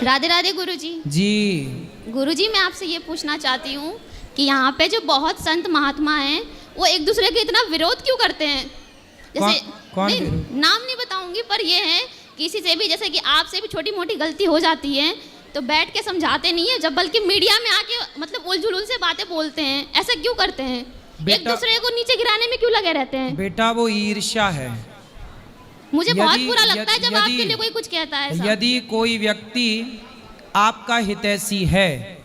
राधे राधे गुरुजी। जी गुरुजी, मैं आपसे ये पूछना चाहती हूँ कि यहाँ पे जो बहुत संत महात्मा हैं वो एक दूसरे के इतना विरोध क्यों करते हैं? जैसे कौन नहीं, नाम नहीं बताऊंगी, पर ये है किसी से भी, जैसे कि आपसे भी छोटी मोटी गलती हो जाती है तो बैठ के समझाते नहीं है, जब बल्कि मीडिया में आके मतलब उलझुल से बातें बोलते हैं। ऐसा क्यों करते हैं? एक दूसरे को नीचे गिराने में क्यों लगे रहते हैं? बेटा वो ईर्ष्या है। मुझे बहुत बुरा लगता है जब आपके लिए कोई कुछ कहता है ऐसा। यदि कोई व्यक्ति आपका हितैषी है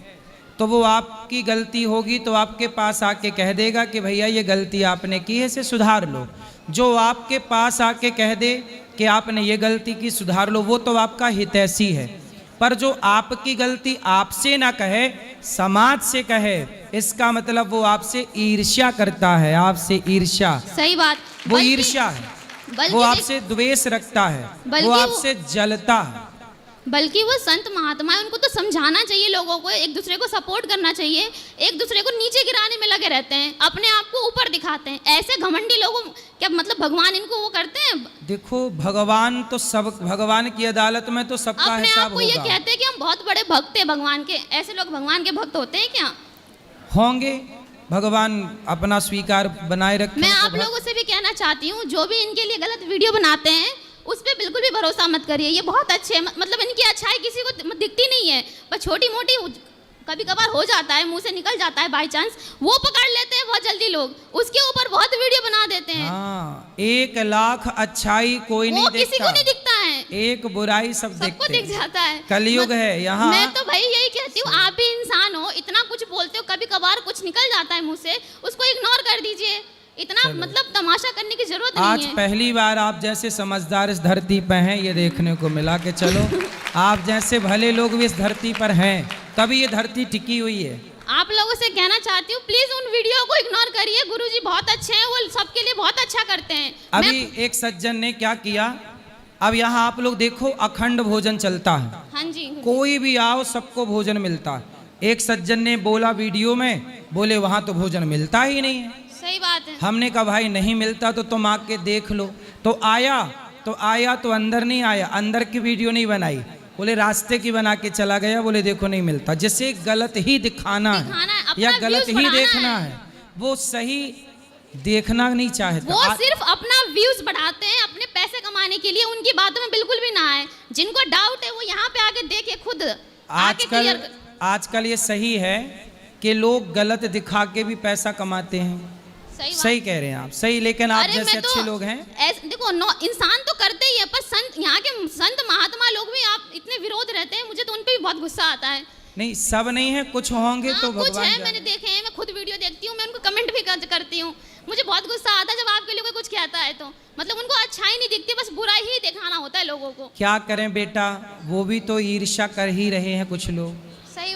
तो वो आपकी गलती होगी तो आपके पास आके कह देगा कि भैया ये गलती आपने की है, इसे सुधार लो। जो आपके पास आके कह दे कि आपने ये गलती की, सुधार लो, वो तो आपका हितैषी है। पर जो आपकी गलती आपसे ना कहे, समाज से कहे, इसका मतलब वो आपसे ईर्ष्या करता है, आपसे ईर्ष्या। सही बात। वो ईर्ष्या है, वो आपसे द्वेष रखता है, वो आपसे जलता है। बल्कि वो संत महात्मा है, उनको तो समझाना चाहिए लोगों को, एक दूसरे को सपोर्ट करना चाहिए। एक दूसरे को नीचे गिराने में लगे रहते हैं, अपने आप को ऊपर दिखाते हैं। ऐसे घमंडी लोगों, क्या मतलब भगवान इनको वो करते हैं? देखो भगवान तो सब, भगवान की अदालत में तो सबका हिसाब होगा। ये कहते हैं कि हम बहुत बड़े भक्त हैं भगवान के। ऐसे लोग भगवान के भक्त होते हैं क्या? होंगे, भगवान अपना स्वीकार बनाए रखे। मैं आप लोगों से भी कहना चाहती हूँ, जो भी इनके लिए गलत वीडियो बनाते हैं उस पर बिल्कुल भी भरोसा मत करिए। ये बहुत अच्छे हैं, मतलब इनकी अच्छाई किसी को दिखती नहीं है, पर छोटी मोटी कभी कभार हो जाता है, मुंह से निकल जाता है बाय चांस, वो पकड़ लेते हैं बहुत जल्दी लोग, उसके ऊपर बहुत वीडियो बना देते हैं। हाँ, 1,00,000 अच्छाई कोई नहीं देखता, किसी को नहीं दिखता है, एक बुराई सब सबको दिख जाता है। कलयुग है यहाँ। मैं तो भाई यही कहती हूँ, आप भी इंसान हो, इतना कुछ बोलते हो, कभी कभार कुछ निकल जाता है मुंह से, उसको इग्नोर कर दीजिए। इतना मतलब तमाशा करने की जरूरत नहीं है। आज पहली बार आप जैसे समझदार इस धरती पर हैं, ये देखने को मिला कि चलो आप जैसे भले लोग भी इस धरती पर हैं, तभी ये धरती टिकी हुई है। आप लोगों से कहना चाहती हूँ, प्लीज उन वीडियो को इग्नोर करिए। गुरुजी बहुत अच्छे हैं, वो सबके लिए बहुत अच्छा करते हैं। अभी एक सज्जन ने क्या किया, अब यहाँ आप लोग देखो अखंड भोजन चलता है। हाँ जी, कोई भी आओ सबको भोजन मिलता है। एक सज्जन ने बोला वीडियो में, बोले वहां तो भोजन मिलता ही नहीं है। सही बात है। हमने कहा भाई नहीं मिलता तो तुम आके देख लो। तो आया तो अंदर नहीं आया, अंदर की वीडियो नहीं बनाई, बोले रास्ते की बना के चला गया, बोले देखो नहीं मिलता। जिसे गलत ही दिखाना है या गलत ही देखना है, वो सही देखना नहीं चाहता। वो सिर्फ अपना व्यूज बढ़ाते हैं अपने पैसे कमाने के लिए, उनकी बातों में बिल्कुल भी ना आए। जिनको डाउट है वो यहाँ पे आके देखे खुद। आजकल ये सही है कि लोग गलत दिखा के भी पैसा कमाते हैं। सही कह रहे हैं आप, सही। लेकिन आप जैसे अच्छे लोग हैं, देखो इंसान तो करते ही है, पर संत, यहाँ के संत महात्मा लोग भी आप इतने विरोध रहते हैं, मुझे तो उन पे भी बहुत गुस्सा आता है। नहीं सब नहीं है, कुछ होंगे। तो कुछ है, मैंने देखे हैं, मैं खुद वीडियो देखती हूँ, मैं उनको कमेंट भी करती हूँ। मुझे बहुत गुस्सा आता है जब आपके लिए कोई कुछ कहता है, तो मतलब उनको अच्छाई नहीं दिखती, बस बुराई ही दिखाना होता है लोगों को। क्या करें बेटा, वो भी तो ईर्ष्या कर ही रहे हैं कुछ लोग।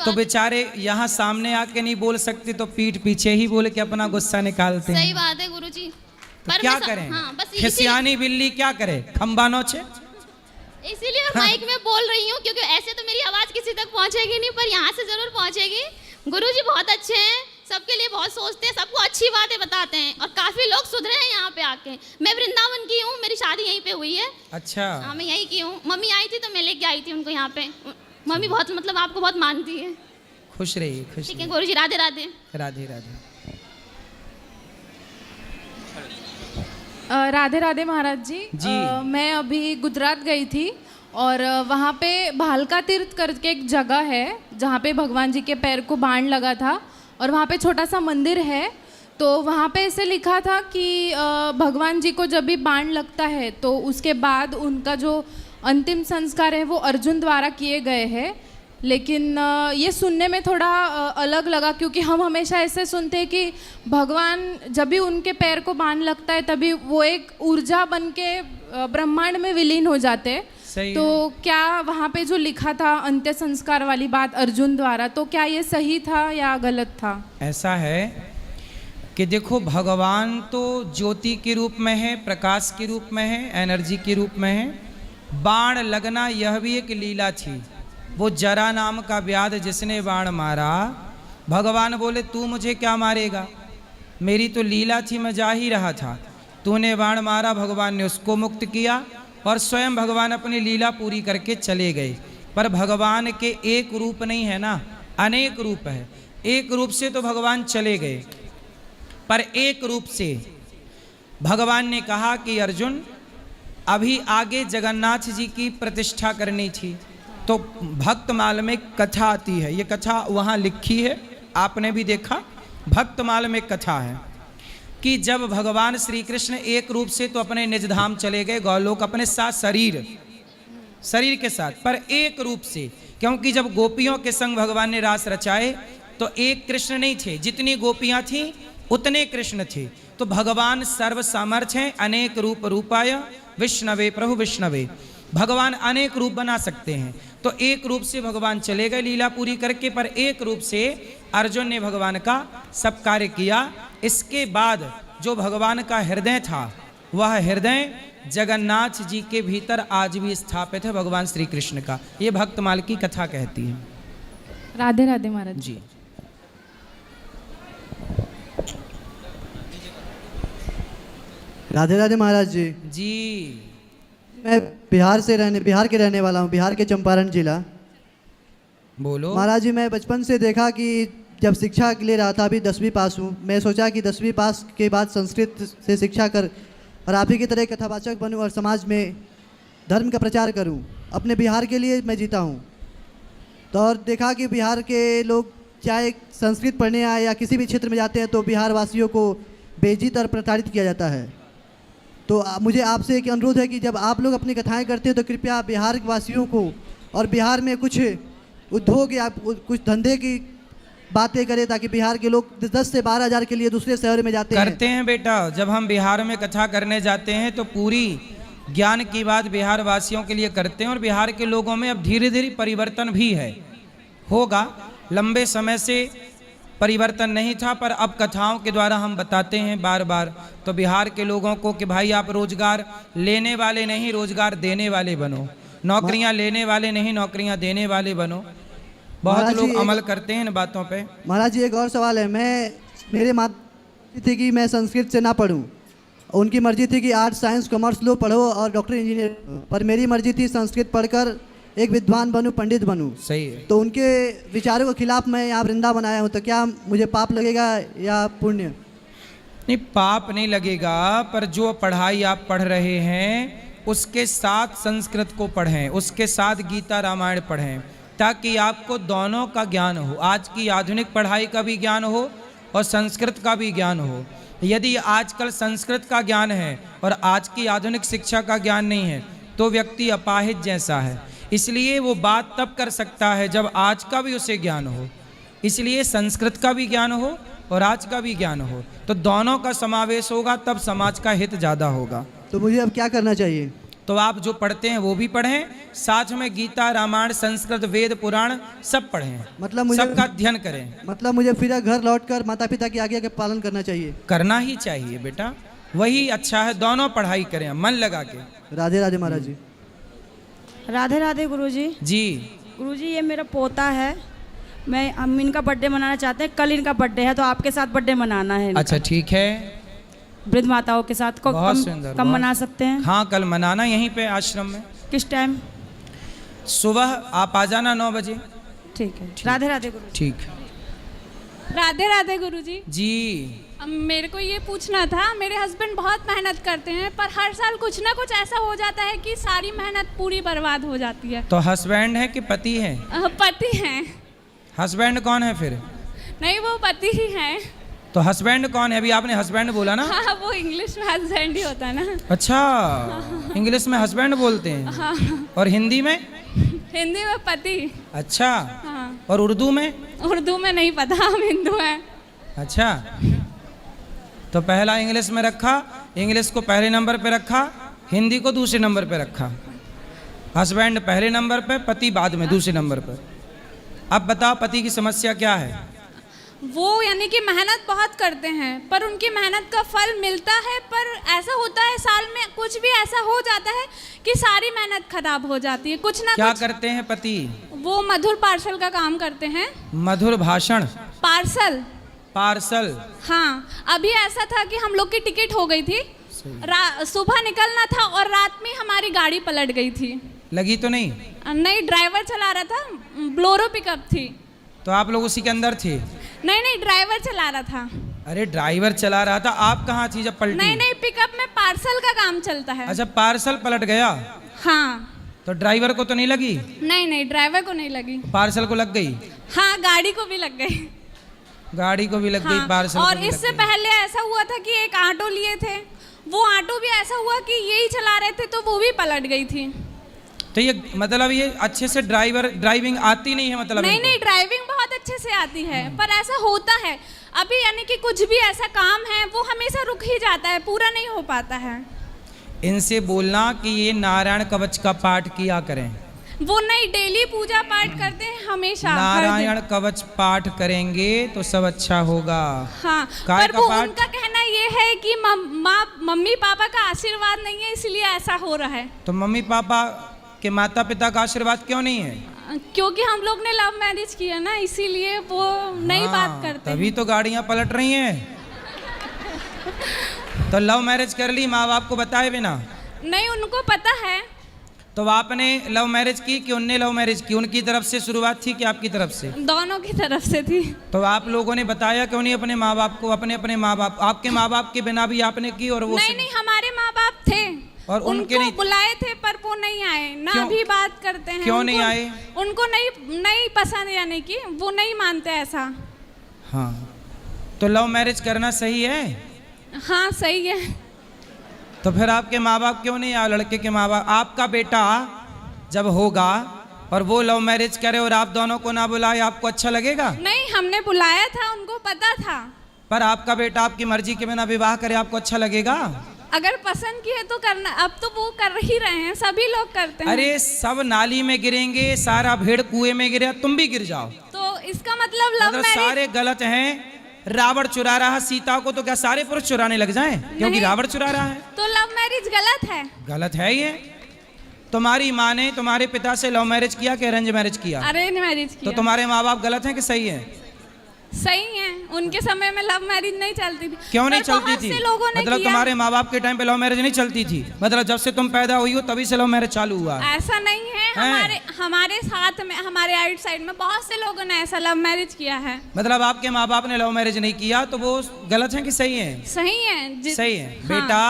तो बेचारे यहाँ सामने आके नहीं बोल सकते, तो पीठ पीछे ही बोल के अपना गुस्सा निकालते हैं। सही बात है गुरुजी। तो क्या करें? खिसियानी बिल्ली क्या करे, खंबा नोचे। इसीलिए मैं माइक में बोल रही हूँ, क्योंकि ऐसे तो मेरी आवाज किसी तक पहुँचेगी नहीं, पर यहाँ से जरूर पहुँचेगी। गुरुजी बहुत अच्छे हैं, सबके लिए बहुत सोचते हैं, सबको अच्छी बातें बताते हैं, और काफी लोग सुधरे हैं यहाँ पे आके। मैं वृंदावन की हूँ, मेरी शादी यहीं पे हुई है। अच्छा। हाँ, मैं यहीं की हूँ। मम्मी आई थी तो मैं लेके आई थी उनको यहाँ पे। मम्मी बहुत मतलब आपको बहुत मानती है। खुश रहिए, खुश। ठीक है गुरुजी, राधे राधे। राधे राधे। राधे राधे महाराज जी। मैं अभी गुजरात गई थी और वहाँ पे भालका तीर्थ करके एक जगह है जहाँ पे भगवान जी के पैर को बाण लगा था, और वहाँ पे छोटा सा मंदिर है। तो वहाँ पे ऐसे लिखा था कि भगवान जी को जब भी बाण लगता है तो उसके बाद उनका जो अंतिम संस्कार है वो अर्जुन द्वारा किए गए हैं। लेकिन ये सुनने में थोड़ा अलग लगा, क्योंकि हम हमेशा ऐसे सुनते हैं कि भगवान जब भी उनके पैर को बाण लगता है तभी वो एक ऊर्जा बन के ब्रह्मांड में विलीन हो जाते हैं। तो क्या वहाँ पे जो लिखा था अंत्य संस्कार वाली बात अर्जुन द्वारा, तो क्या ये सही था या गलत था? ऐसा है कि देखो भगवान तो ज्योति के रूप में है, प्रकाश के रूप में है, एनर्जी के रूप में है। बाण लगना यह भी एक लीला थी। वो जरा नाम का व्याध जिसने बाण मारा, भगवान बोले तू मुझे क्या मारेगा, मेरी तो लीला थी, मैं जा ही रहा था, तूने बाण मारा, भगवान ने उसको मुक्त किया और स्वयं भगवान अपनी लीला पूरी करके चले गए। पर भगवान के एक रूप नहीं है ना, अनेक रूप है। एक रूप से तो भगवान चले गए, पर एक रूप से भगवान ने कहा कि अर्जुन अभी आगे जगन्नाथ जी की प्रतिष्ठा करनी थी, तो भक्तमाल में कथा आती है। ये कथा वहाँ लिखी है, आपने भी देखा, भक्तमाल में कथा है कि जब भगवान श्री कृष्ण एक रूप से तो अपने निज धाम चले गए गौलोक अपने साथ शरीर के साथ, पर एक रूप से, क्योंकि जब गोपियों के संग भगवान ने रास रचाए तो एक कृष्ण नहीं थे, जितनी गोपियां थीं उतने कृष्ण थे। तो भगवान सर्व सामर्थ्य हैं, अनेक रूप रूपाय विष्णवे प्रभु विष्णवे, भगवान अनेक रूप बना सकते हैं। तो एक रूप से भगवान चले गए लीला पूरी करके, पर एक रूप से अर्जुन ने भगवान का सब कार्य किया। इसके बाद जो भगवान का हृदय था वह हृदय जगन्नाथ जी के भीतर आज भी स्थापित है, भगवान श्री कृष्ण का। ये भक्तमाल की कथा कहती है। राधे राधे महाराज जी। राधे राधे महाराज जी। जी। मैं बिहार के रहने वाला हूँ, बिहार के चंपारण जिला। बोलो महाराज जी, मैं बचपन से देखा कि जब शिक्षा ले रहा था, अभी 10वीं पास हूँ, मैं सोचा कि 10वीं पास के बाद संस्कृत से शिक्षा कर और आप ही की तरह कथावाचक बनूँ और समाज में धर्म का प्रचार करूँ। अपने बिहार के लिए मैं जीता हूँ। तो और देखा कि बिहार के लोग चाहे संस्कृत पढ़ने आए या किसी भी क्षेत्र में जाते हैं तो बिहार वासियों को बेइज्जत और प्रताड़ित किया जाता है। तो मुझे आपसे एक अनुरोध है कि जब आप लोग अपनी कथाएं करते हैं तो कृपया बिहार वासियों को और बिहार में कुछ उद्योग या कुछ धंधे की बातें करें, ताकि बिहार के लोग 10 से 12 हज़ार के लिए दूसरे शहर में जाते करते हैं बेटा। जब हम बिहार में कथा करने जाते हैं तो पूरी ज्ञान की बात बिहार वासियों के लिए करते हैं, और बिहार के लोगों में अब धीरे धीरे परिवर्तन भी है, होगा। लंबे समय से परिवर्तन नहीं था, पर अब कथाओं के द्वारा हम बताते हैं बार बार तो बिहार के लोगों को कि भाई आप रोजगार लेने वाले नहीं, रोजगार देने वाले बनो, नौकरियां लेने वाले नहीं, नौकरियां देने वाले बनो। बहुत लोग अमल करते हैं इन बातों पे। महाराज जी, एक और सवाल है। मेरे माता थी कि मैं संस्कृत से ना पढ़ूं, उनकी मर्जी थी कि आर्ट्स साइंस कॉमर्स लो पढ़ो और डॉक्टर इंजीनियर, पर मेरी मर्जी थी संस्कृत पढ़कर एक विद्वान बनूं, पंडित बनूं। सही है। तो उनके विचारों के खिलाफ मैं यहाँ वृंदावन आया हूँ, तो क्या मुझे पाप लगेगा या पुण्य? नहीं, पाप नहीं लगेगा, पर जो पढ़ाई आप पढ़ रहे हैं उसके साथ संस्कृत को पढ़ें, उसके साथ गीता रामायण पढ़ें, ताकि आपको दोनों का ज्ञान हो। आज की आधुनिक पढ़ाई का भी ज्ञान हो और संस्कृत का भी ज्ञान हो। यदि आजकल संस्कृत का ज्ञान है और आज की आधुनिक शिक्षा का ज्ञान नहीं है तो व्यक्ति अपाहिज जैसा है। इसलिए वो बात तब कर सकता है जब आज का भी उसे ज्ञान हो। इसलिए संस्कृत का भी ज्ञान हो और आज का भी ज्ञान हो, तो दोनों का समावेश होगा, तब समाज का हित ज़्यादा होगा। तो मुझे अब क्या करना चाहिए? तो आप जो पढ़ते हैं वो भी पढ़ें, साथ में गीता रामायण संस्कृत वेद पुराण सब पढ़ें, मतलब मुझे सबका अध्ययन करें। मतलब मुझे फिर घर लौटकर माता पिता की आज्ञा का पालन करना चाहिए? करना ही चाहिए बेटा, वही अच्छा है। दोनों पढ़ाई करें मन लगा के। राधे राधे महाराज जी। राधे राधे गुरुजी। जी। गुरुजी, ये मेरा पोता है, हम इनका बर्थडे मनाना चाहते हैं। कल इनका बर्थडे है तो आपके साथ बर्थडे मनाना है इनका। अच्छा ठीक है। वृद्ध माताओं के साथ बहुत सुंदर। कब मना सकते हैं? हाँ, कल मनाना यहीं पे आश्रम में। किस टाइम? सुबह आप आ जाना 9 बजे। ठीक है। राधे राधे गुरुजी। ठीक। राधे राधे गुरुजी। जी। मेरे को ये पूछना था, मेरे हस्बैंड बहुत मेहनत करते हैं पर हर साल कुछ ना कुछ ऐसा हो जाता है कि सारी मेहनत पूरी बर्बाद हो जाती है। तो हस्बैंड है कि पति है? पति हैं। हस्बैंड कौन है फिर? नहीं, वो पति ही हैं। तो हस्बैंड कौन है? अभी आपने हस्बैंड बोला ना। हाँ, वो इंग्लिश में हस्बैंड ही होता है ना। अच्छा, इंग्लिश में हस्बैंड बोलते हैं। हाँ। और हिंदी में? हिंदी में पति। अच्छा। हाँ। और उर्दू में? उर्दू में नहीं पता, हम हिंदू हैं। अच्छा, तो पहला इंग्लिश में रखा, इंग्लिश को पहले नंबर पे रखा, हिंदी को दूसरे नंबर पे रखा। हस्बैंड पहले नंबर पे, पति बाद में दूसरे नंबर पर। अब बताओ पति की समस्या क्या है? वो यानी कि मेहनत बहुत करते हैं पर उनकी मेहनत का फल मिलता है, पर ऐसा होता है साल में कुछ भी ऐसा हो जाता है कि सारी मेहनत खराब हो जाती है। कुछ ना क्या कुछ करते हैं पति? वो मधुर पार्सल का काम करते हैं। मधुर भाषण? पार्सल। पार्सल। हाँ, अभी ऐसा था कि हम लोग की टिकट हो गई थी, सुबह निकलना था और रात में हमारी गाड़ी पलट गई थी। लगी तो नहीं? नहीं, ड्राइवर चला रहा था, ब्लोरो पिकअप थी। तो आप लोग उसी के अंदर थे? नहीं नहीं, ड्राइवर चला रहा था। अरे ड्राइवर चला रहा था, आप कहाँ थी जब पलटी? नहीं नहीं, पिकअप में पार्सल का काम चलता है। अच्छा, पार्सल पलट गया? हाँ। तो ड्राइवर को तो नहीं लगी? नहीं नहीं, ड्राइवर को नहीं लगी। पार्सल को लग गई? हाँ, गाड़ी को भी लग गई। गाड़ी को भी लग गई, हाँ, पार्सल और को भी इससे लग गई। पहले ऐसा हुआ था कि एक ऑटो लिए थे, वो ऑटो भी ऐसा हुआ कि यही चला रहे थे तो वो भी पलट गई थी। तो ये मतलब ये अच्छे से ड्राइविंग आती नहीं है मतलब? नहीं इनको? नहीं, ड्राइविंग बहुत अच्छे से आती है, पर ऐसा होता है अभी, यानी कि कुछ भी ऐसा काम है वो हमेशा रुक ही जाता है, पूरा नहीं हो पाता है। इनसे बोलना कि ये नारायण कवच का पाठ किया करें। वो नहीं, डेली पूजा पाठ करते हैं हमेशा, हर दिन। नारायण कवच पाठ करेंगे तो सब अच्छा होगा। हाँ, काय पर का वो पाठ? उनका कहना ये है कि मम्मी पापा का आशीर्वाद नहीं है, इसलिए ऐसा हो रहा है। तो मम्मी पापा के माता पिता का आशीर्वाद क्यों नहीं है? क्योंकि हम लोग ने लव मैरिज किया ना, इसीलिए वो नहीं बात करते तभी हैं। तो गाड़ियां पलट रही हैं। तो लव मैरिज कर ली माँ बाप को बताए बिना? नहीं, उनको पता है। तो आपने लव मैरिज की कि उनने लव मैरिज की? उनकी तरफ से शुरुआत थी कि आपकी तरफ से? दोनों की तरफ से थी। तो आप लोगों ने बताया क्यों नहीं अपने माँ बाप को? अपने माँ बाप, आपके माँ बाप के बिना भी आपने की और वो नहीं नहीं, हमारे माँ बाप थे और उनके उनको नहीं? बुलाए थे पर वो नहीं आए ना। क्यों? अभी बात करते हैं। क्यों नहीं उनको- आए? उनको नहीं पसंद, यानी कि वो नहीं मानते ऐसा। हाँ, तो लव मैरिज करना सही है? हाँ, सही है। तो फिर आपके माँ बाप क्यों नहीं आए? लड़के के माँ बाप? आपका बेटा जब होगा और वो लव मैरिज करे और आप दोनों को ना बुलाए, आपको अच्छा लगेगा? नहीं, हमने बुलाया था, उनको पता था। पर आपका बेटा आपकी मर्जी के बिना विवाह करे, आपको अच्छा लगेगा? अगर पसंद की है तो करना, अब तो वो कर ही रहे हैं, सभी लोग करते हैं। अरे सब नाली में गिरेंगे, सारा भेड़ कुएं में गिरे, तुम भी गिर जाओ तो इसका मतलब लव मतलब मैरिज। सारे गलत हैं। रावण चुरा रहा सीता को, तो क्या सारे पुरुष चुराने लग जाएं क्योंकि नहीं। रावण चुरा रहा है? तो लव मैरिज गलत है। गलत है ये। तुम्हारी माँ ने तुम्हारे पिता से लव मैरिज किया कि अरेंज मैरिज किया? अरेंज मैरिज तो किया। तुम्हारे माँ बाप गलत हैं कि सही है? सही है, उनके समय में लव मैरिज नहीं चलती थी। क्यों नहीं पर चलती बहुत थी? से लोगों ने मतलब किया। तुम्हारे माँ बाप के टाइम पे लव मैरिज नहीं चलती थी? मतलब जब से तुम पैदा हुई हो तभी से लव मैरिज चालू हुआ है? ऐसा नहीं है, हमारे साथ में, हमारे आउटसाइड में बहुत से लोगों ने ऐसा लव मैरिज किया है। मतलब आपके माँ बाप ने लव मैरिज नहीं किया तो वो गलत है कि सही है? सही है। सही है। हाँ। बेटा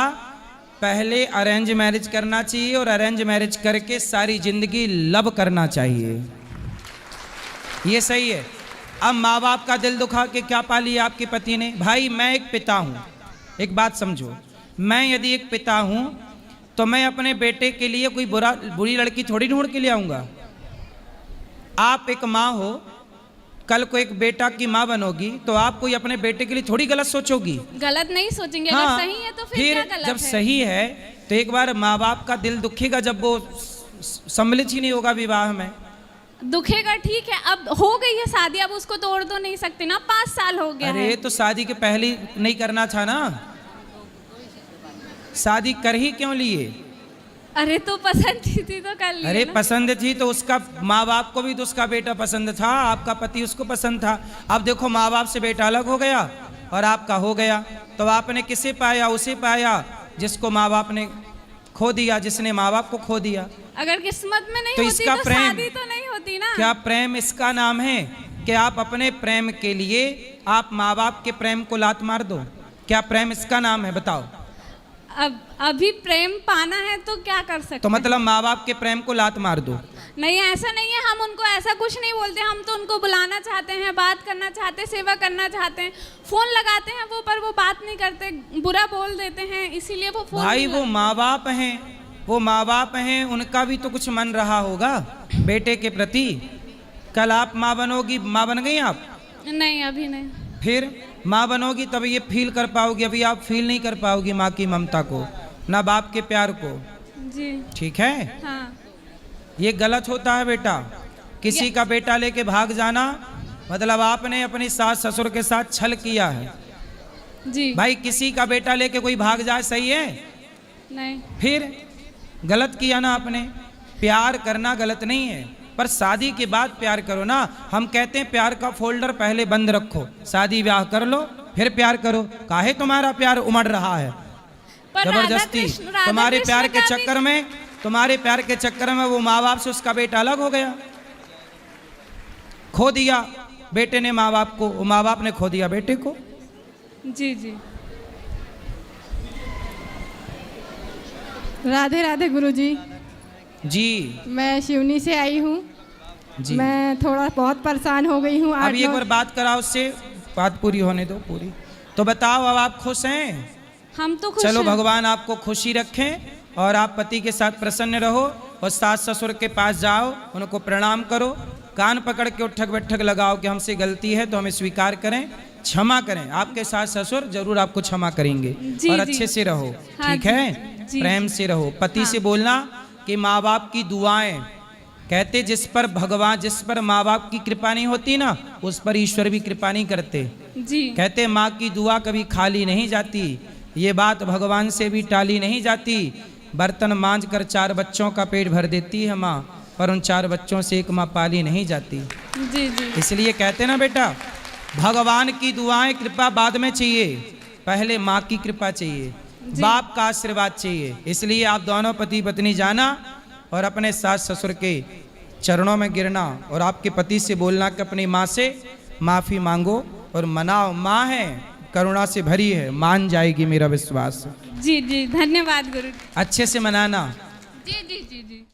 पहले अरेंज मैरिज करना चाहिए और अरेंज मैरिज करके सारी जिंदगी लव करना चाहिए, ये सही है। अब माँ बाप का दिल दुखा के क्या पा लिया आपके पति ने? भाई मैं एक पिता हूँ, एक बात समझो, मैं यदि एक पिता हूँ तो मैं अपने बेटे के लिए कोई बुरी लड़की थोड़ी ढूंढ के ले आऊँगा। आप एक माँ हो, कल को एक बेटा की माँ बनोगी तो आप कोई अपने बेटे के लिए थोड़ी गलत सोचोगी? गलत नहीं सोचेंगे। हाँ, अगर सही है तो फिर क्या गलत जब है? सही है तो एक बार माँ बाप का दिल दुखेगा जब वो सम्मिलित ही नहीं होगा विवाह में। दुखेगा, ठीक है, अब हो गई है शादी, अब उसको तोड़ तो नहीं सकते ना, 5 साल हो गया अरे है। तो शादी के पहले ही नहीं करना था ना, शादी कर ही क्यों लिए? अरे तो पसंद थी तो कर लिया अरे ना। पसंद थी तो उसका माँ बाप को भी तो उसका बेटा पसंद था, आपका पति उसको पसंद था। अब देखो माँ बाप से बेटा अलग हो गया और आपका हो गया, तो आपने किसे पाया? उसे पाया जिसको माँ बाप ने खो दिया, जिसने माँ बाप को खो दिया। अगर किस्मत में नहीं तो होती इसका तो प्रेम- शादी तो नहीं होती ना। क्या प्रेम इसका नाम है कि आप अपने प्रेम के लिए आप माँ बाप के प्रेम को लात मार दो? क्या प्रेम इसका नाम है? बताओ। अब अभी प्रेम पाना है तो क्या कर सकते तो मतलब माँ बाप के प्रेम को लात मार दो? नहीं, ऐसा नहीं है, हम उनको ऐसा कुछ नहीं बोलते, हम तो उनको बुलाना चाहते हैं, बात करना चाहते हैं, सेवा करना चाहते हैं, फोन लगाते हैं वो, पर वो बात नहीं करते, बुरा बोल देते हैं, इसीलिए वो फोन भाई नहीं वो माँ बाप हैं, वो माँ बाप हैं, उनका भी तो कुछ मन रहा होगा बेटे के प्रति। कल आप माँ बनोगी, माँ बन गई आप? नहीं, अभी नहीं। फिर माँ बनोगी तब ये फील कर पाओगी, अभी आप फील नहीं कर पाओगी माँ की ममता को, ना बाप के प्यार को। जी ठीक है? हाँ। ये गलत होता है बेटा। किसी का बेटा लेके भाग जाना मतलब आपने अपनी सास ससुर के साथ छल किया है। जी भाई किसी का बेटा लेके कोई भाग जाए सही है? नहीं। फिर गलत किया ना आपने। प्यार करना गलत नहीं है, पर शादी के बाद प्यार करो ना। हम कहते हैं प्यार का फोल्डर पहले बंद रखो, शादी ब्याह कर लो फिर प्यार करो। काहे तुम्हारा प्यार उमड़ रहा है पर जबरदस्ती? राधा तुम्हारे कृष्ण प्यार के का भी- चक्कर में तुम्हारे प्यार के चक्कर में वो माँ बाप से उसका बेटा अलग हो गया, खो दिया बेटे ने माँ बाप को, माँ बाप ने खो दिया बेटे को। जी जी। राधे राधे गुरुजी। जी मैं शिवनी से आई हूँ। जी मैं थोड़ा बहुत परेशान हो गई हूँ। अब एक बार बात कराओ, उससे बात पूरी होने दो पूरी। तो बताओ अब आप खुश हैं? हम तो खुश चलो हैं। भगवान आपको खुशी रखें और आप पति के साथ प्रसन्न रहो और सास ससुर के पास जाओ, उनको प्रणाम करो, कान पकड़ के उठक बैठक लगाओ कि हमसे गलती है तो हमें स्वीकार करें, क्षमा करें। आपके सास ससुर जरूर आपको क्षमा करेंगे जी, और जी। अच्छे से रहो, हाँ ठीक जी, है? जी, प्रेम से रहो। पति से बोलना कि माँ बाप की दुआएं, कहते जिस पर माँ बाप की कृपा नहीं होती ना, उस पर ईश्वर भी कृपा नहीं करते। जी कहते माँ की दुआ कभी खाली नहीं जाती, ये बात भगवान से भी टाली नहीं जाती। बर्तन मांज कर 4 बच्चों का पेट भर देती है माँ, पर उन 4 बच्चों से एक माँ पाली नहीं जाती। जी जी इसलिए कहते ना बेटा, भगवान की दुआएं कृपा बाद में चाहिए, पहले माँ की कृपा चाहिए, बाप का आशीर्वाद चाहिए। इसलिए आप दोनों पति पत्नी जाना और अपने सास ससुर के चरणों में गिरना और आपके पति से बोलना कि अपनी माँ से माफ़ी मांगो और मनाओ। माँ है, करुणा से भरी है, मान जाएगी, मेरा विश्वास। जी जी। धन्यवाद गुरु। अच्छे से मनाना। जी जी जी जी।